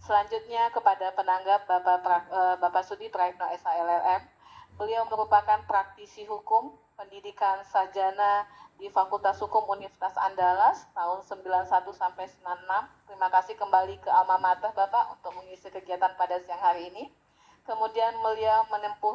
Selanjutnya kepada penanggap Bapak Sudi Praetno SHLLM. Beliau merupakan praktisi hukum, pendidikan sarjana di Fakultas Hukum Universitas Andalas tahun 91 sampai 96. Terima kasih kembali ke alma mater Bapak untuk mengisi kegiatan pada siang hari ini. Kemudian beliau menempuh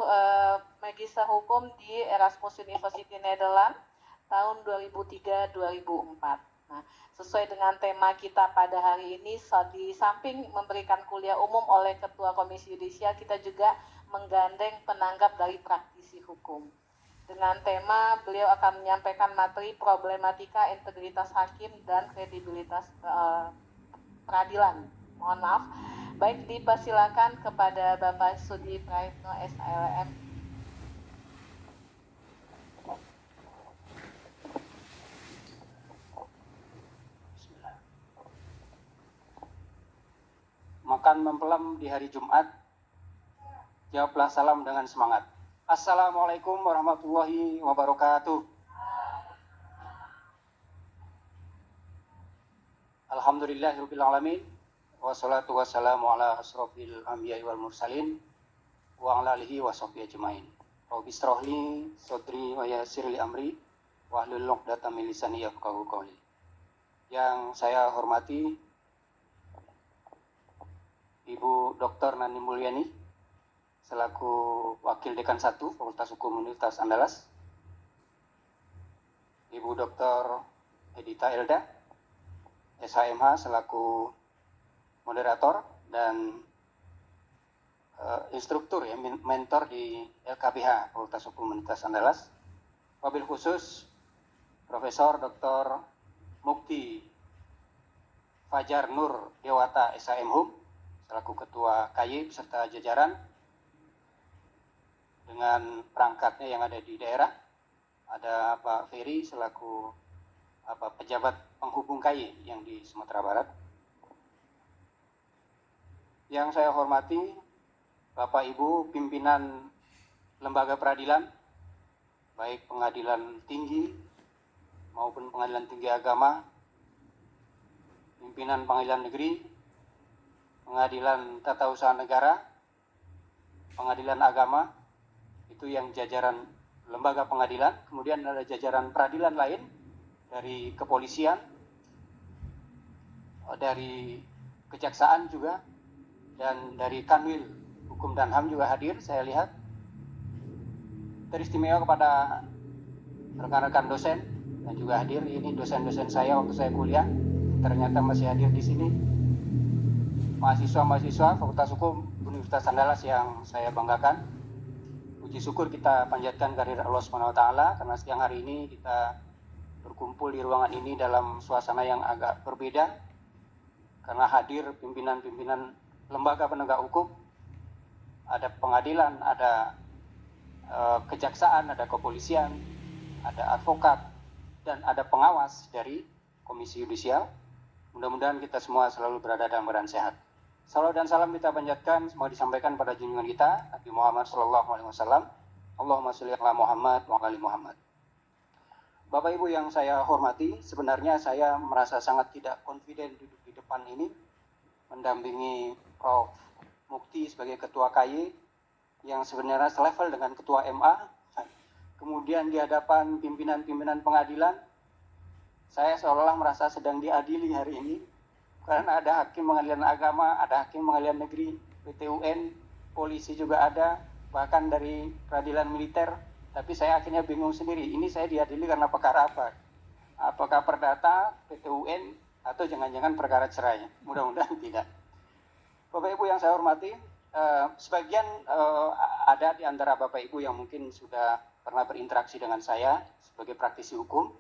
magister hukum di Erasmus University Nederland tahun 2003-2004. Nah, sesuai dengan tema kita pada hari ini, di samping memberikan kuliah umum oleh Ketua Komisi Yudisial, kita juga menggandeng penanggap dari praktisi hukum. Dengan tema, beliau akan menyampaikan materi problematika integritas hakim dan kredibilitas peradilan. Mohon maaf. Baik, dipersilakan kepada Bapak Sudi Praetno SHLM. Makan mempelem di hari Jumat, jawablah salam dengan semangat. Assalamualaikum warahmatullahi wabarakatuh. Alhamdulillahirabbil alamin, wassalatu wassalamu ala asrofil anbiya'i wal mursalin wa ala alihi wa sahbihi ajmain. Rabbi shrahli sadri wa yassir li amri wa hlul 'uqdatam min lisani yafqahu qawli. Yang saya hormati Ibu Dr. Nani Mulyani selaku Wakil Dekan 1 Fakultas Hukum Universitas Andalas, Ibu Dr. Edita Elda SHMH selaku moderator dan instruktur ya, mentor di LKBH Fakultas Hukum Universitas Andalas. Wabil khusus Profesor Dr. Mukti Fajar Nur Dewata SHM Hum selaku Ketua KY beserta jajaran dengan perangkatnya yang ada di daerah. Ada Pak Ferry selaku pejabat penghubung KY yang di Sumatera Barat. Yang saya hormati Bapak Ibu pimpinan lembaga peradilan, baik pengadilan tinggi maupun pengadilan tinggi agama, pimpinan pengadilan negeri, pengadilan tata usaha negara, pengadilan agama, itu yang jajaran lembaga pengadilan. Kemudian ada jajaran peradilan lain dari kepolisian, dari kejaksaan juga, dan dari Kanwil Hukum dan HAM juga hadir. Saya lihat teristimewa kepada rekan-rekan dosen yang juga hadir. Ini dosen-dosen saya waktu saya kuliah ternyata masih hadir di sini. Mahasiswa-mahasiswa Fakultas Hukum Universitas Andalas yang saya banggakan. Puji syukur kita panjatkan kehadirat Allah SWT karena siang hari ini kita berkumpul di ruangan ini dalam suasana yang agak berbeda karena hadir pimpinan-pimpinan lembaga penegak hukum, ada pengadilan, ada kejaksaan, ada kepolisian, ada advokat, dan ada pengawas dari Komisi Yudisial. Mudah-mudahan kita semua selalu berada dalam keadaan sehat. Salawat dan salam kita panjatkan semua disampaikan pada junjungan kita Nabi Muhammad SAW. Allahumma sholli ala Muhammad wa ala Muhammad. Bapak Ibu yang saya hormati, sebenarnya saya merasa sangat tidak confident duduk di depan ini mendampingi Prof. Mukti sebagai Ketua KY yang sebenarnya selevel dengan Ketua MA. Kemudian di hadapan pimpinan-pimpinan pengadilan, saya seolah-olah merasa sedang diadili hari ini. Karena ada hakim pengadilan agama, ada hakim pengadilan negeri, PT UN, polisi juga ada, bahkan dari peradilan militer. Tapi saya akhirnya bingung sendiri, ini saya diadili karena perkara apa? Apakah perdata, PT UN, atau jangan-jangan perkara cerai? Mudah-mudahan tidak. Bapak Ibu yang saya hormati, sebagian ada di antara Bapak Ibu yang mungkin sudah pernah berinteraksi dengan saya sebagai praktisi hukum,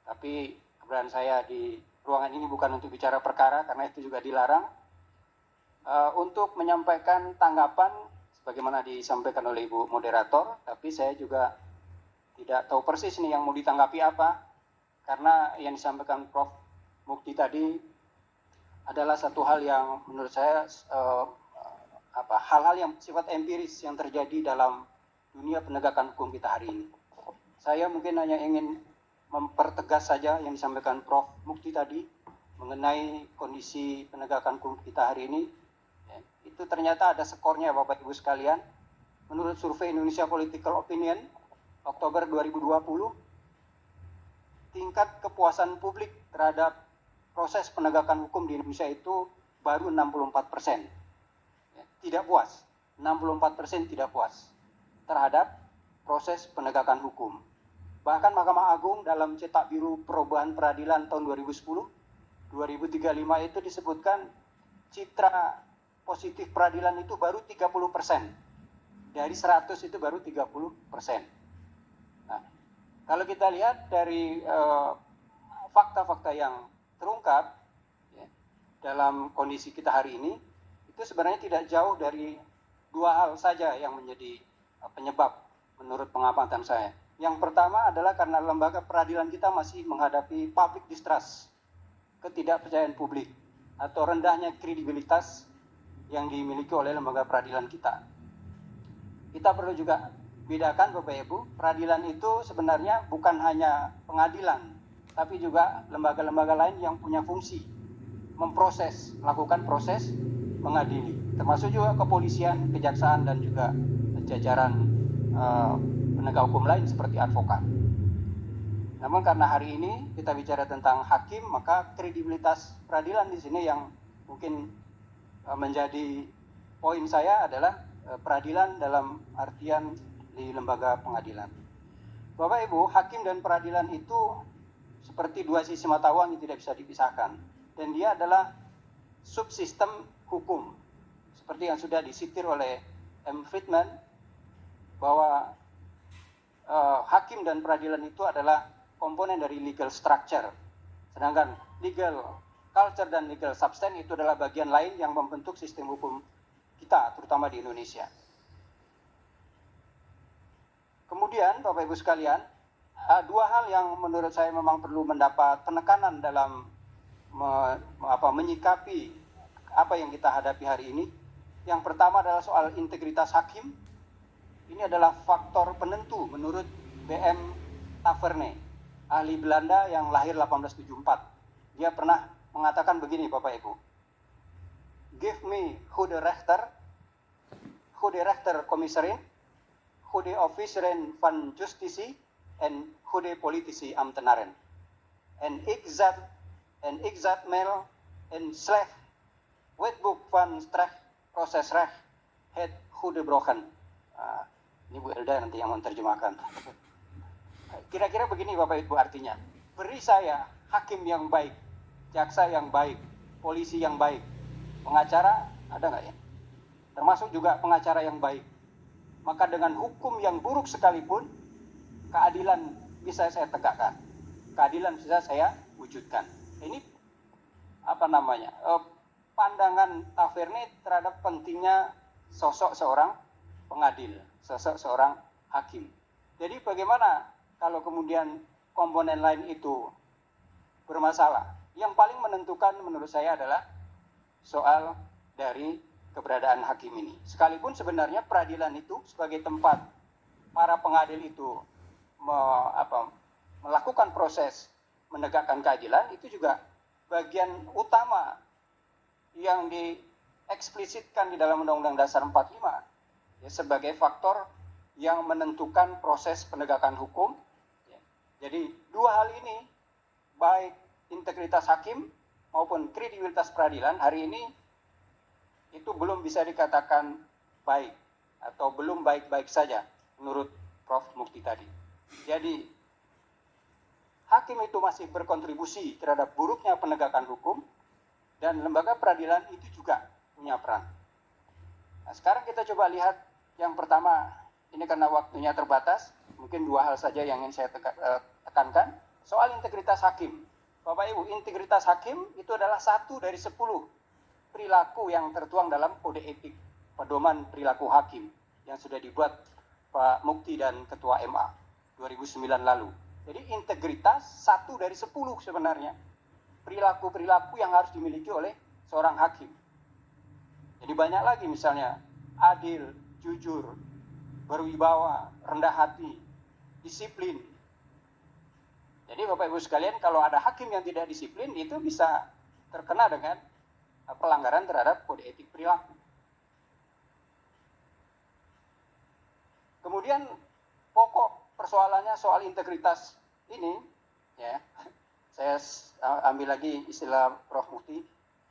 tapi keberadaan saya di ruangan ini bukan untuk bicara perkara karena itu juga dilarang. Untuk menyampaikan tanggapan sebagaimana disampaikan oleh Ibu Moderator, tapi saya juga tidak tahu persis nih yang mau ditanggapi apa, karena yang disampaikan Prof. Mukti tadi adalah satu hal yang menurut saya hal-hal yang sifat empiris yang terjadi dalam dunia penegakan hukum kita hari ini. Saya mungkin hanya ingin mempertegas saja yang disampaikan Prof. Mukti tadi mengenai kondisi penegakan hukum kita hari ini. itu ternyata ada skornya Bapak Ibu sekalian. Menurut survei Indonesia Political Opinion Oktober 2020, tingkat kepuasan publik terhadap proses penegakan hukum di Indonesia itu baru 64%. Tidak puas, 64% tidak puas terhadap proses penegakan hukum. Bahkan Mahkamah Agung dalam cetak biru perubahan peradilan tahun 2010, 2035 itu disebutkan citra positif peradilan itu baru 30%. Dari 100 itu baru 30%. Nah, kalau kita lihat dari fakta-fakta yang terungkap ya, dalam kondisi kita hari ini, itu sebenarnya tidak jauh dari dua hal saja yang menjadi penyebab menurut pengamatan saya. Yang pertama adalah karena lembaga peradilan kita masih menghadapi public distrust, ketidakpercayaan publik, atau rendahnya kredibilitas yang dimiliki oleh lembaga peradilan kita. Kita perlu juga bedakan Bapak Ibu, peradilan itu sebenarnya bukan hanya pengadilan, tapi juga lembaga-lembaga lain yang punya fungsi memproses, melakukan proses mengadili, termasuk juga kepolisian, kejaksaan, dan juga jajaran penegak hukum lain seperti advokat. Namun karena hari ini kita bicara tentang hakim, maka kredibilitas peradilan di sini yang mungkin menjadi poin saya adalah peradilan dalam artian di lembaga pengadilan. Bapak Ibu, hakim dan peradilan itu seperti dua sisi mata uang yang tidak bisa dipisahkan. Dan dia adalah subsistem hukum. Seperti yang sudah disitir oleh M. Friedman, bahwa hakim dan peradilan itu adalah komponen dari legal structure. Sedangkan legal culture dan legal substance itu adalah bagian lain yang membentuk sistem hukum kita, terutama di Indonesia. Kemudian, Bapak Ibu sekalian, dua hal yang menurut saya memang perlu mendapat penekanan dalam menyikapi apa yang kita hadapi hari ini. Yang pertama adalah soal integritas hakim. Ini adalah faktor penentu menurut B.M. Taveerne, ahli Belanda yang lahir 1874. Dia pernah mengatakan begini Bapak Ibu. Give me goede rechter commissarin, goede officieren van justitie en goede politici ambtenaren. En ik zat mel en slecht wetboek van straf procesrecht het goede brochen. Ini Bu Elda nanti yang menerjemahkan. Kira-kira begini Bapak Ibu artinya. Beri saya hakim yang baik, jaksa yang baik, polisi yang baik, pengacara ada nggak ya? Termasuk juga pengacara yang baik. Maka dengan hukum yang buruk sekalipun, keadilan bisa saya tegakkan. Keadilan bisa saya wujudkan. Ini pandangan Taveerne terhadap pentingnya sosok seorang pengadil, sosok seorang hakim. Jadi bagaimana kalau kemudian komponen lain itu bermasalah? Yang paling menentukan menurut saya adalah soal dari keberadaan hakim ini. Sekalipun sebenarnya peradilan itu sebagai tempat para pengadil itu melakukan proses menegakkan keadilan, itu juga bagian utama yang dieksplisitkan di dalam Undang-Undang Dasar 45 ya, sebagai faktor yang menentukan proses penegakan hukum. Ya. Jadi dua hal ini, baik integritas hakim maupun kredibilitas peradilan, hari ini itu belum bisa dikatakan baik atau belum baik-baik saja menurut Prof. Mukti tadi. Jadi hakim itu masih berkontribusi terhadap buruknya penegakan hukum, dan lembaga peradilan itu juga punya peran. Nah, sekarang kita coba lihat yang pertama, ini karena waktunya terbatas, mungkin dua hal saja yang ingin saya tekankan. Soal integritas hakim. Bapak Ibu, integritas hakim itu adalah 1 dari 10 perilaku yang tertuang dalam kode etik pedoman perilaku hakim yang sudah dibuat Pak Mukti dan Ketua MA 2009 lalu. Jadi integritas 1 dari 10 sebenarnya perilaku-perilaku yang harus dimiliki oleh seorang hakim. Jadi banyak lagi misalnya adil, jujur, berwibawa, rendah hati, disiplin. Jadi Bapak Ibu sekalian, kalau ada hakim yang tidak disiplin, itu bisa terkena dengan pelanggaran terhadap kode etik perilaku. Kemudian pokok persoalannya soal integritas ini, ya, saya ambil lagi istilah Prof. Mufti,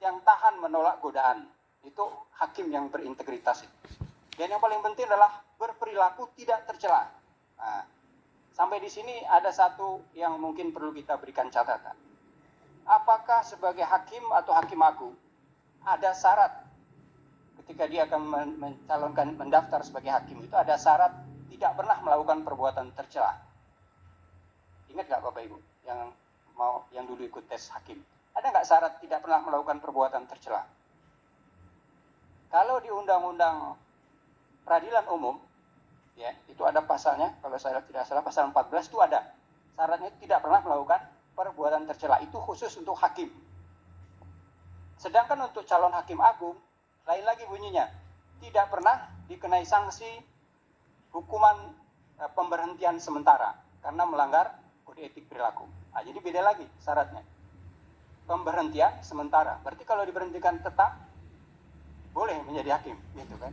yang tahan menolak godaan, itu hakim yang berintegritas. Dan yang paling penting adalah berperilaku tidak tercela. Nah, sampai di sini ada satu yang mungkin perlu kita berikan catatan. Apakah sebagai hakim atau hakim agung ada syarat ketika dia akan mencalonkan mendaftar sebagai hakim, itu ada syarat tidak pernah melakukan perbuatan tercela? Ingat nggak Bapak Ibu yang dulu ikut tes hakim? Ada nggak syarat tidak pernah melakukan perbuatan tercela? Kalau di Undang-Undang Peradilan Umum, ya, itu ada pasalnya, kalau saya tidak salah pasal 14 itu ada syaratnya tidak pernah melakukan perbuatan tercela, itu khusus untuk hakim. Sedangkan untuk calon hakim agung lain lagi bunyinya, tidak pernah dikenai sanksi hukuman pemberhentian sementara karena melanggar kode etik perilaku. Nah, jadi beda lagi syaratnya. Pemberhentian sementara, berarti kalau diberhentikan tetap boleh menjadi hakim, gitu kan?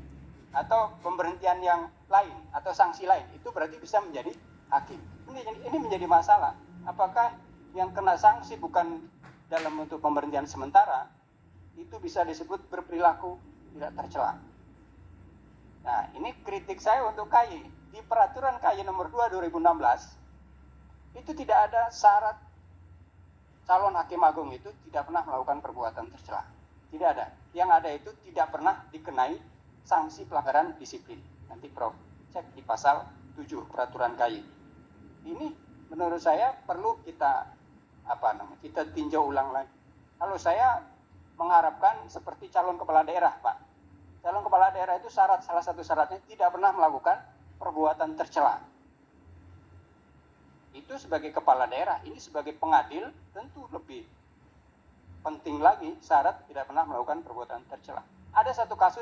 Atau pemberhentian yang lain atau sanksi lain, itu berarti bisa menjadi hakim. Ini menjadi masalah. Apakah yang kena sanksi bukan dalam bentuk pemberhentian sementara, itu bisa disebut berperilaku tidak tercela? Nah, ini kritik saya untuk KY. Di peraturan KY nomor 2 2016, itu tidak ada syarat calon hakim agung itu tidak pernah melakukan perbuatan tercela. Tidak ada. Yang ada itu tidak pernah dikenai sanksi pelanggaran disiplin. Nanti Prof cek di pasal 7 peraturan KY. Ini menurut saya perlu kita kita tinjau ulang lagi. Kalau saya mengharapkan seperti calon kepala daerah, Pak. Calon kepala daerah itu salah satu syaratnya tidak pernah melakukan perbuatan tercela. Itu sebagai kepala daerah, ini sebagai pengadil tentu lebih penting lagi syarat tidak pernah melakukan perbuatan tercela. Ada satu kasus